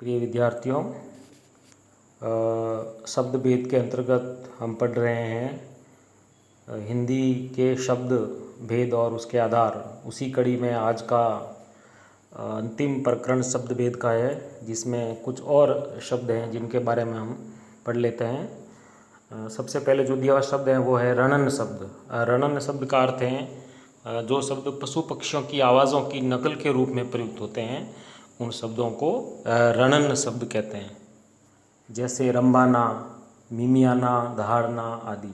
प्रिय विद्यार्थियों, शब्द भेद के अंतर्गत हम पढ़ रहे हैं हिंदी के शब्द भेद और उसके आधार। उसी कड़ी में आज का अंतिम प्रकरण शब्द भेद का है, जिसमें कुछ और शब्द हैं जिनके बारे में हम पढ़ लेते हैं। सबसे पहले जो दिया हुआ शब्द है वो है रणन शब्द। रणन शब्द का अर्थ है जो शब्द पशु पक्षियों की आवाज़ों की नकल के रूप में प्रयुक्त होते हैं, उन शब्दों को रणन शब्द कहते हैं। जैसे रंबाना, मिमियाना, दहाड़ना आदि।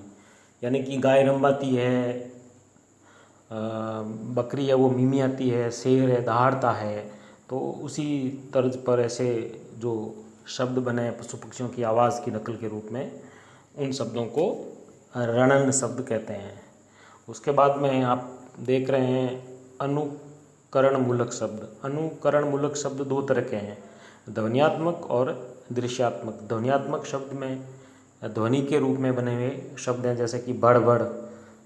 यानी कि गाय रंबाती है, बकरी है वो मिमियाती है, शेर है दहाड़ता है। तो उसी तर्ज पर ऐसे जो शब्द बने पशु पक्षियों की आवाज़ की नकल के रूप में, उन शब्दों को रणन शब्द कहते हैं। उसके बाद में आप देख रहे हैं अनुकरण मूलक शब्द। अनुकरण मूलक शब्द दो तरह के हैं, ध्वन्यात्मक और दृश्यात्मक। ध्वन्यात्मक शब्द में ध्वनि के रूप में बने हुए शब्द हैं, जैसे कि बड़ बड़।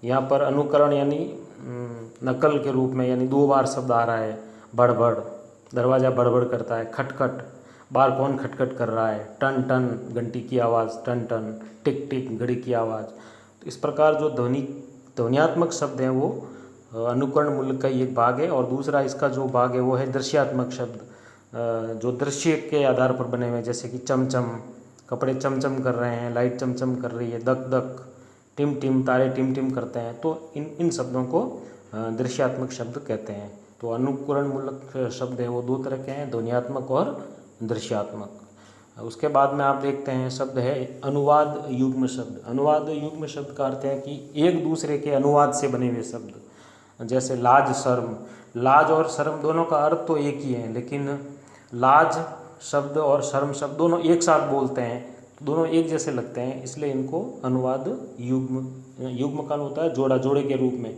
यहाँ पर अनुकरण यानी नकल के रूप में, यानी दो बार शब्द आ रहा है। बड़ बड़, दरवाज़ा बड़बड़ करता है। खटखट, बार कौन खटखट कर रहा है। टन टन, घंटी की आवाज़। टन टन, टिक टिक, घड़ी की आवाज़। तो इस प्रकार जो ध्वन्यात्मक शब्द हैं वो अनुकरण मूलक का ही एक भाग है। और दूसरा इसका जो भाग है वो है दृश्यात्मक शब्द, जो दृश्य के आधार पर बने हुए, जैसे कि चमचम, कपड़े चमचम कर रहे हैं, लाइट चमचम कर रही है। दक दक, टिम टिम, तारे टिम टिम करते हैं। तो इन शब्दों को दृश्यात्मक शब्द कहते हैं। तो अनुकरण मूलक शब्द है वो दो तरह के हैं, ध्वन्यात्मक और दृश्यात्मक। उसके बाद में आप देखते हैं शब्द है अनुवाद युग्म शब्द। अनुवाद युग्म शब्द का अर्थ है कि एक दूसरे के अनुवाद से बने हुए शब्द। जैसे लाज शर्म। लाज और शर्म दोनों का अर्थ तो एक ही है, लेकिन लाज शब्द और शर्म शब्द दोनों एक साथ बोलते हैं, दोनों एक जैसे लगते हैं, इसलिए इनको अनुवाद युग्म का होता है जोड़ा, जोड़े के रूप में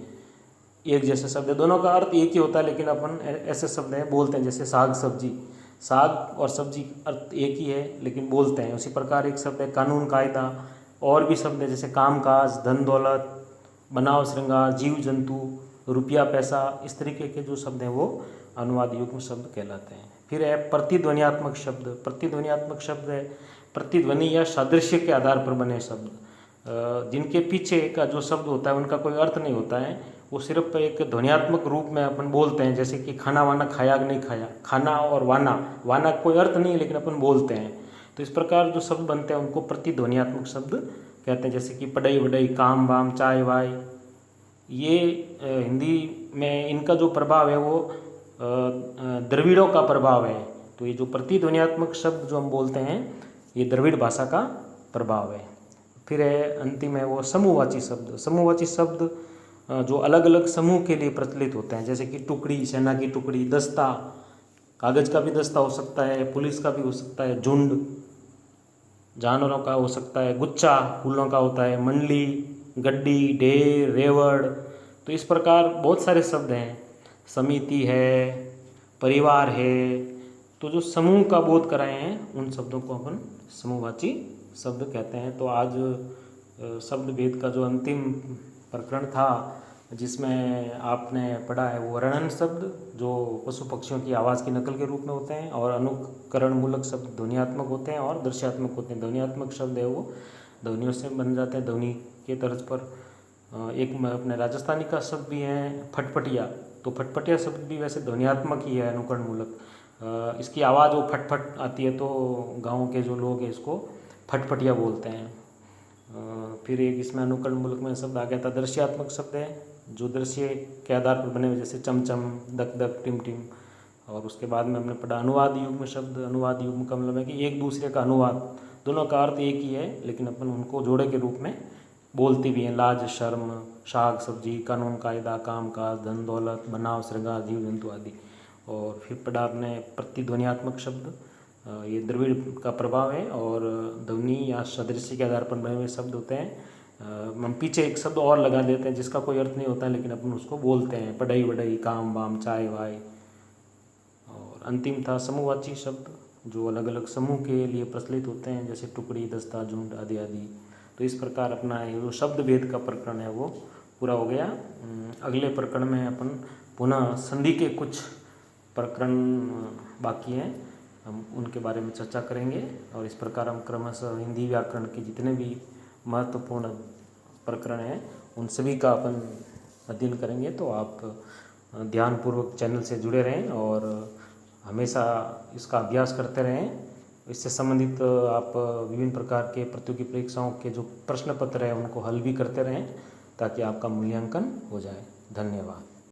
एक जैसे शब्द है। दोनों का अर्थ एक ही होता है, लेकिन अपन ऐसे शब्द हैं बोलते हैं, जैसे साग सब्जी। साग और सब्जी अर्थ एक ही है, लेकिन बोलते हैं। उसी प्रकार एक शब्द है कानून कायदा। और भी शब्द है जैसे काम काज, धन दौलत, बनाव श्रृंगार, जीव जंतु, रुपया पैसा। इस तरीके के जो शब्द हैं वो अनुवाद युग्म शब्द कहलाते हैं। फिर है प्रतिध्वन्यात्मक शब्द। प्रतिध्वन्यात्मक शब्द है प्रतिध्वनि या सादृश्य के आधार पर बने शब्द, जिनके पीछे का जो शब्द होता है उनका कोई अर्थ नहीं होता है, वो सिर्फ एक ध्वन्यात्मक रूप में अपन बोलते हैं। जैसे कि खाना वाना खाया कि नहीं खाया। खाना और वाना, वाना कोई अर्थ नहीं है लेकिन अपन बोलते हैं। तो इस प्रकार जो शब्द बनते हैं उनको प्रतिध्वन्यात्मक शब्द कहते हैं। जैसे कि पढ़ई वढ़ई, काम वाम, चाय वाय। ये हिंदी में इनका जो प्रभाव है वो द्रविड़ों का प्रभाव है। तो ये जो प्रतिध्वन्यात्मक शब्द जो हम बोलते हैं, ये द्रविड़ भाषा का प्रभाव है। फिर है अंतिम है वो समूहवाची शब्द। समूहवाची शब्द जो अलग अलग समूह के लिए प्रचलित होते हैं, जैसे कि टुकड़ी, सेना की टुकड़ी, दस्ता, कागज़ का भी दस्ता हो सकता है, पुलिस का भी हो सकता है, झुंड, जानवरों का हो सकता है, गुच्छा फूलों का होता है, मंडली, गड्डी, ढेर, रेवड़। तो इस प्रकार बहुत सारे शब्द हैं। समिति है, परिवार है। तो जो समूह का बोध कराए हैं उन शब्दों को अपन समूहवाची शब्द कहते हैं। तो आज शब्द भेद का जो अंतिम प्रकरण था, जिसमें आपने पढ़ा है वो रणन शब्द जो पशु पक्षियों की आवाज़ की नकल के रूप में होते हैं, और अनुकरण मूलक शब्द ध्वन्यात्मक होते हैं और दृश्यात्मक होते हैं। ध्वन्यात्मक शब्द है वो ध्वनियों से बन जाते हैं, ध्वनि के तर्ज पर। एक अपने राजस्थानी का शब्द भी है फटफटिया। तो फटफटिया शब्द भी वैसे ध्वन्यात्मक ही है, अनुकरण मूलक। इसकी आवाज़ वो फटफट आती है, तो गाँव के जो लोग हैं इसको फटफटिया बोलते हैं। फिर एक इसमें अनुकरण मूलक में शब्द आ गया था दृश्यात्मक शब्द है, जो दृश्य के आधार पर बने हुए, जैसे चमचम, दक दक, टिम टिम। और उसके बाद में हमने पढ़ा अनुवाद युग्म शब्द। अनुवाद युग्म का मतलब है कि एक दूसरे का अनुवाद, दोनों का अर्थ एक ही है लेकिन अपन उनको जोड़े के रूप में बोलते भी हैं। लाज शर्म, साग सब्जी, कानून कायदा, काम काज, धन दौलत, बनाव श्रृंगार, जीव जंतु आदि। और फिर पढ़ा आपने प्रतिध्वन्यात्मक शब्द, ये द्रविड़ का प्रभाव है और ध्वनि या सदृश्य के आधार पर बने हुए शब्द होते हैं। हम पीछे एक शब्द और लगा देते हैं जिसका कोई अर्थ नहीं होता है, लेकिन अपन उसको बोलते हैं। पढ़ई वढ़ई, काम वाम, चाय वाय। और अंतिम था समूहवाची शब्द, जो अलग अलग समूह के लिए प्रचलित होते हैं, जैसे टुकड़ी, दस्ता, झुंड आदि आदि। तो इस प्रकार अपना ये जो शब्द भेद का प्रकरण है वो पूरा हो गया। अगले प्रकरण में अपन पुनः संधि के कुछ प्रकरण बाकी हैं हम उनके बारे में चर्चा करेंगे। और इस प्रकार हम क्रमशः हिंदी व्याकरण के जितने भी महत्वपूर्ण प्रकरण हैं उन सभी का अपन अध्ययन करेंगे। तो आप ध्यानपूर्वक चैनल से जुड़े रहें और हमेशा इसका अभ्यास करते रहें। इससे संबंधित आप विभिन्न प्रकार के प्रतियोगी परीक्षाओं के जो प्रश्न पत्र हैं उनको हल भी करते रहें ताकि आपका मूल्यांकन हो जाए। धन्यवाद।